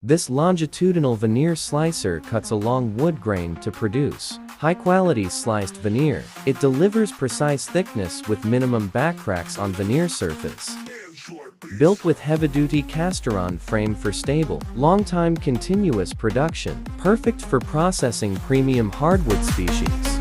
This longitudinal veneer slicer cuts along wood grain to produce high-quality sliced veneer. It delivers precise thickness with minimum backcracks on veneer surface. Built with heavy-duty cast-iron frame for stable, long-time continuous production, perfect for processing premium hardwood species.